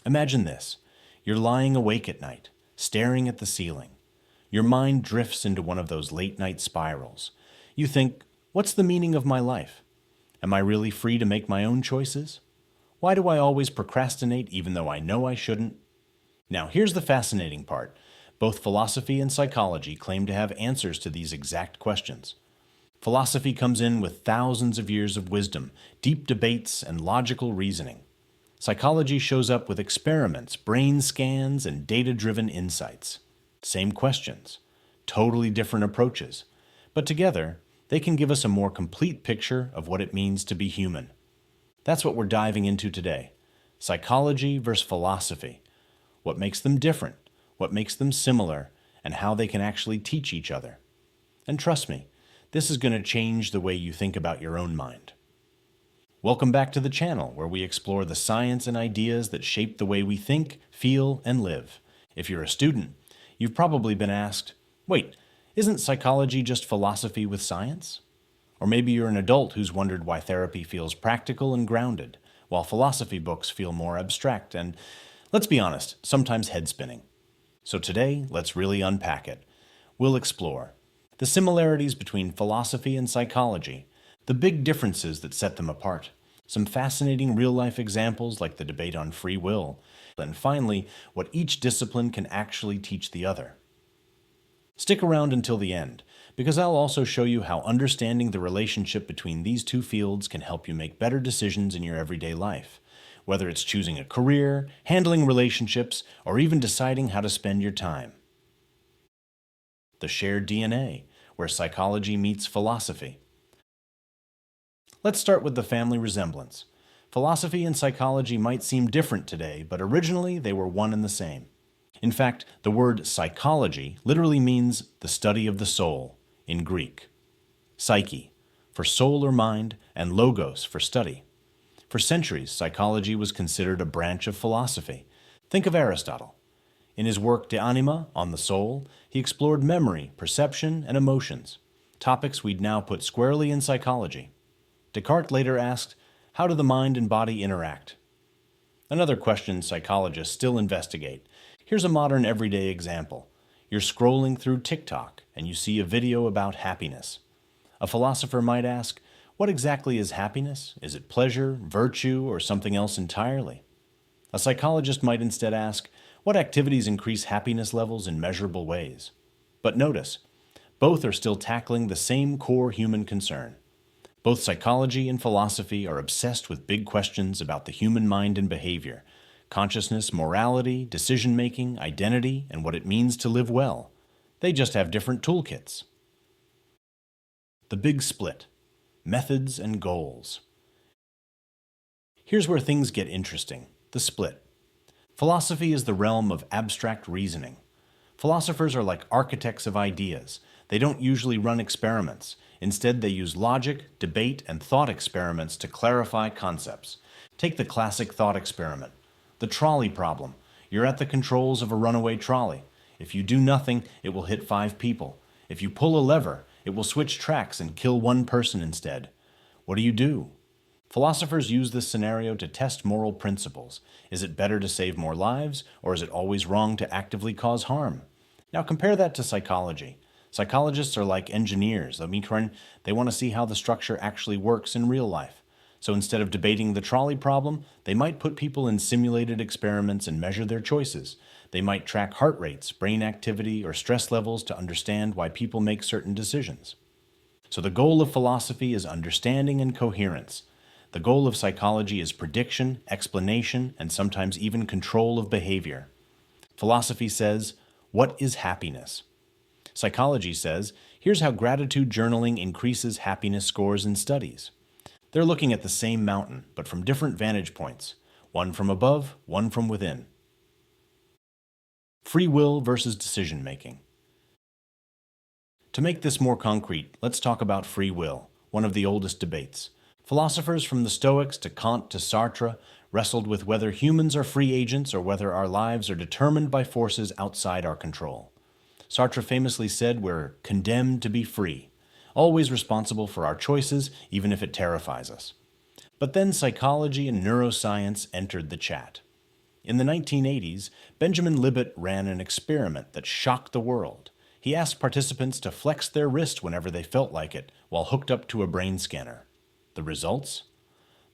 Imagine this. You're lying awake at night, staring at the ceiling. Your mind drifts into one of those late-night spirals. You think, what's the meaning of my life? Am I really free to make my own choices? Why do I always procrastinate even though I know I shouldn't? Now, here's the fascinating part. Both philosophy and psychology claim to have answers to these exact questions. Philosophy comes in with thousands of years of wisdom, deep debates, and logical reasoning. Psychology shows up with experiments, brain scans, and data-driven insights. Same questions, totally different approaches, but together, they can give us a more complete picture of what it means to be human. That's what we're diving into today. Psychology versus philosophy. What makes them different, what makes them similar, and how they can actually teach each other. And trust me, this is going to change the way you think about your own mind. Welcome back to the channel, where we explore the science and ideas that shape the way we think, feel, and live. If you're a student, you've probably been asked, wait, isn't psychology just philosophy with science? Or maybe you're an adult who's wondered why therapy feels practical and grounded, while philosophy books feel more abstract and, let's be honest, sometimes head-spinning. So today, let's really unpack it. We'll explore the similarities between philosophy and psychology, the big differences that set them apart, some fascinating real-life examples like the debate on free will, and finally, what each discipline can actually teach the other. Stick around until the end, because I'll also show you how understanding the relationship between these two fields can help you make better decisions in your everyday life, whether it's choosing a career, handling relationships, or even deciding how to spend your time. The shared DNA, where psychology meets philosophy. Let's start with the family resemblance. Philosophy and psychology might seem different today, but originally they were one and the same. In fact, the word psychology literally means the study of the soul in Greek. Psyche, for soul or mind, and logos for study. For centuries, psychology was considered a branch of philosophy. Think of Aristotle. In his work De Anima, on the soul, he explored memory, perception, and emotions, topics we'd now put squarely in psychology. Descartes later asked, how do the mind and body interact? Another question psychologists still investigate. Here's a modern everyday example. You're scrolling through TikTok and you see a video about happiness. A philosopher might ask, what exactly is happiness? Is it pleasure, virtue, or something else entirely? A psychologist might instead ask, what activities increase happiness levels in measurable ways? But notice, both are still tackling the same core human concern. Both psychology and philosophy are obsessed with big questions about the human mind and behavior, consciousness, morality, decision-making, identity, and what it means to live well. They just have different toolkits. The big split. Methods and goals. Here's where things get interesting. The split. Philosophy is the realm of abstract reasoning. Philosophers are like architects of ideas. They don't usually run experiments. Instead, they use logic, debate, and thought experiments to clarify concepts. Take the classic thought experiment. The trolley problem. You're at the controls of a runaway trolley. If you do nothing, it will hit 5 people. If you pull a lever, it will switch tracks and kill 1 person instead. What do? Philosophers use this scenario to test moral principles. Is it better to save more lives, or is it always wrong to actively cause harm? Now compare that to psychology. Psychologists are like engineers. They want to see how the structure actually works in real life. So instead of debating the trolley problem, they might put people in simulated experiments and measure their choices. They might track heart rates, brain activity, or stress levels to understand why people make certain decisions. So the goal of philosophy is understanding and coherence. The goal of psychology is prediction, explanation, and sometimes even control of behavior. Philosophy says, what is happiness? Psychology says, here's how gratitude journaling increases happiness scores in studies. They're looking at the same mountain, but from different vantage points, one from above, one from within. Free will versus decision-making. To make this more concrete, let's talk about free will, one of the oldest debates. Philosophers from the Stoics to Kant to Sartre wrestled with whether humans are free agents or whether our lives are determined by forces outside our control. Sartre famously said we're condemned to be free, always responsible for our choices, even if it terrifies us. But then psychology and neuroscience entered the chat. In the 1980s, Benjamin Libet ran an experiment that shocked the world. He asked participants to flex their wrist whenever they felt like it while hooked up to a brain scanner. The results?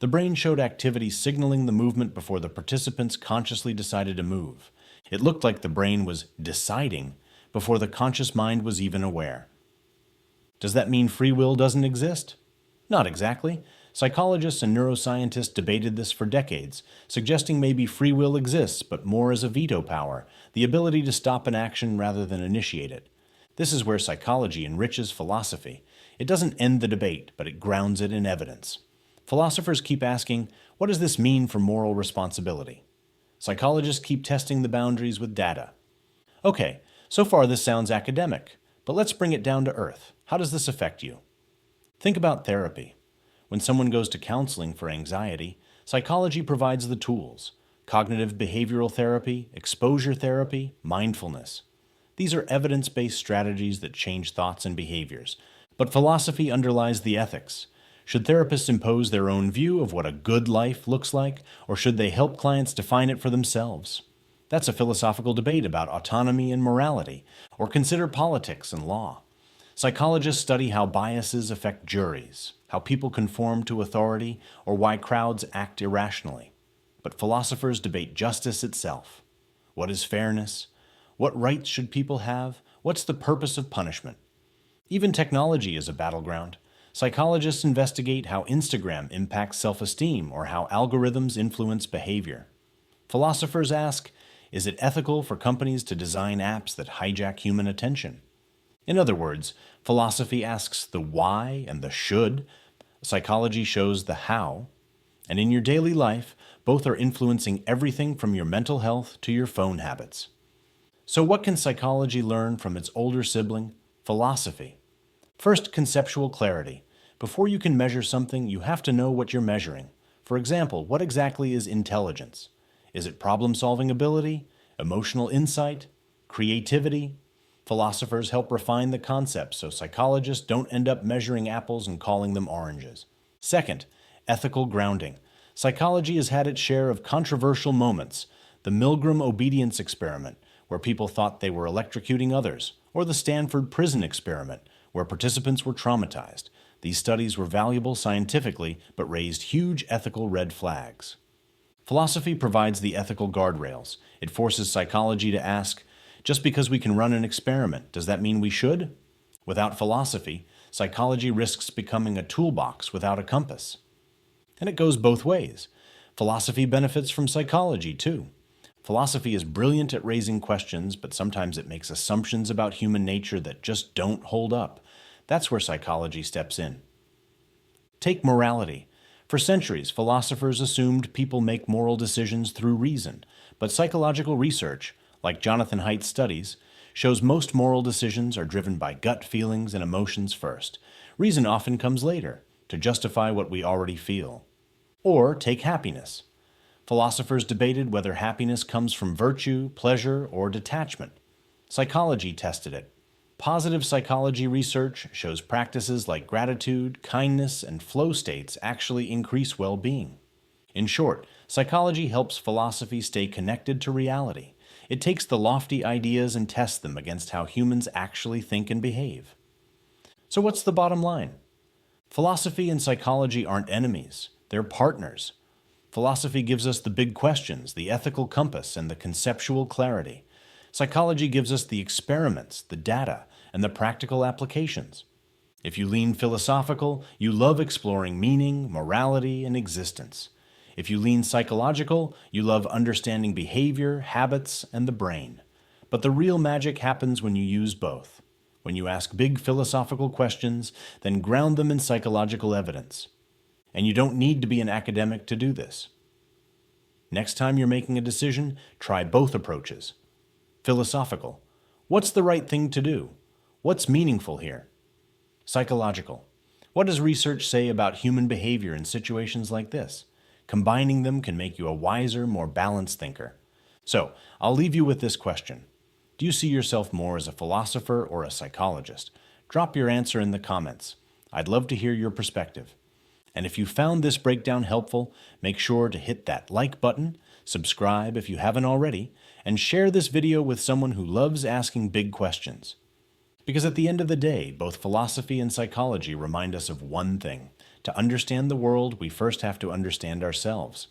The brain showed activity signaling the movement before the participants consciously decided to move. It looked like the brain was deciding before the conscious mind was even aware. Does that mean free will doesn't exist? Not exactly. Psychologists and neuroscientists debated this for decades, suggesting maybe free will exists, but more as a veto power, the ability to stop an action rather than initiate it. This is where psychology enriches philosophy. It doesn't end the debate, but it grounds it in evidence. Philosophers keep asking, what does this mean for moral responsibility? Psychologists keep testing the boundaries with data. Okay, so far this sounds academic, but let's bring it down to earth. How does this affect you? Think about therapy. When someone goes to counseling for anxiety, psychology provides the tools: cognitive behavioral therapy, exposure therapy, mindfulness. These are evidence-based strategies that change thoughts and behaviors. But philosophy underlies the ethics. Should therapists impose their own view of what a good life looks like, or should they help clients define it for themselves? That's a philosophical debate about autonomy and morality, or consider politics and law. Psychologists study how biases affect juries, how people conform to authority, or why crowds act irrationally. But philosophers debate justice itself. What is fairness? What rights should people have? What's the purpose of punishment? Even technology is a battleground. Psychologists investigate how Instagram impacts self-esteem or how algorithms influence behavior. Philosophers ask, is it ethical for companies to design apps that hijack human attention? In other words, philosophy asks the why and the should. Psychology shows the how. And in your daily life, both are influencing everything from your mental health to your phone habits. So what can psychology learn from its older sibling, philosophy? First, conceptual clarity. Before you can measure something, you have to know what you're measuring. For example, what exactly is intelligence? Is it problem-solving ability, emotional insight, creativity? Philosophers help refine the concepts so psychologists don't end up measuring apples and calling them oranges. Second, ethical grounding. Psychology has had its share of controversial moments. The Milgram obedience experiment, where people thought they were electrocuting others, or the Stanford prison experiment, where participants were traumatized. These studies were valuable scientifically, but raised huge ethical red flags. Philosophy provides the ethical guardrails. It forces psychology to ask, just because we can run an experiment, does that mean we should? Without philosophy, psychology risks becoming a toolbox without a compass. And it goes both ways. Philosophy benefits from psychology, too. Philosophy is brilliant at raising questions, but sometimes it makes assumptions about human nature that just don't hold up. That's where psychology steps in. Take morality. For centuries, philosophers assumed people make moral decisions through reason, but psychological research, like Jonathan Haidt's studies, shows most moral decisions are driven by gut feelings and emotions first. Reason often comes later, to justify what we already feel. Or take happiness. Philosophers debated whether happiness comes from virtue, pleasure, or detachment. Psychology tested it. Positive psychology research shows practices like gratitude, kindness, and flow states actually increase well-being. In short, psychology helps philosophy stay connected to reality. It takes the lofty ideas and tests them against how humans actually think and behave. So what's the bottom line? Philosophy and psychology aren't enemies, they're partners. Philosophy gives us the big questions, the ethical compass, and the conceptual clarity. Psychology gives us the experiments, the data, and the practical applications. If you lean philosophical, you love exploring meaning, morality, and existence. If you lean psychological, you love understanding behavior, habits, and the brain. But the real magic happens when you use both. When you ask big philosophical questions, then ground them in psychological evidence. And you don't need to be an academic to do this. Next time you're making a decision, try both approaches. Philosophical. What's the right thing to do? What's meaningful here? Psychological. What does research say about human behavior in situations like this? Combining them can make you a wiser, more balanced thinker. So, I'll leave you with this question. Do you see yourself more as a philosopher or a psychologist? Drop your answer in the comments. I'd love to hear your perspective. And if you found this breakdown helpful, make sure to hit that like button, Subscribe if you haven't already, and share this video with someone who loves asking big questions. Because at the end of the day, both philosophy and psychology remind us of one thing. To understand the world, we first have to understand ourselves.